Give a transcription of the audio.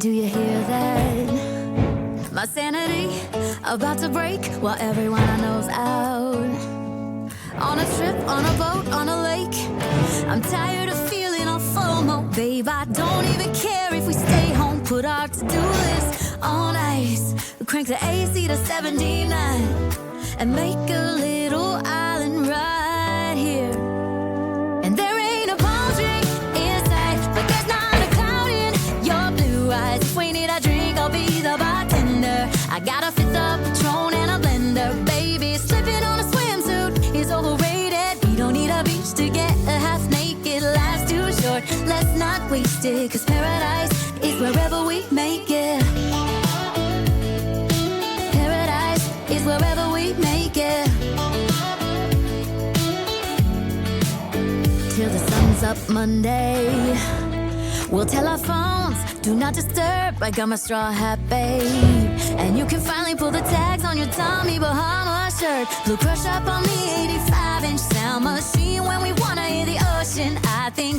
Do you hear that? My sanity about to break while everyone I know's out. On a trip, on a boat, on a lake. I'm tired of feeling all FOMO. Babe, I don't even care if we stay home. Put our to-do list on ice. Crank the AC to 79 and make a little island right here. And there ain't a palm tree in sight, but there's not a cloud in your blue eyes. If we need a drink, I'll be the bartender. I got a fifth of Patron and a blender. Baby, slipping on a swimsuit is overrated. We don't need a beach to get a half naked. Life's too short, let's not waste it. Cause paradise is wherever we make it. Paradise is wherever we make it. Till the sun's up Monday, we'll tell our phones, do not disturb. I got my straw hat, babe. And you can finally pull the tags on your Tommy Bahama shirt. Blue crush up on the 85-inch sound machine when we wanna hear the ocean. I think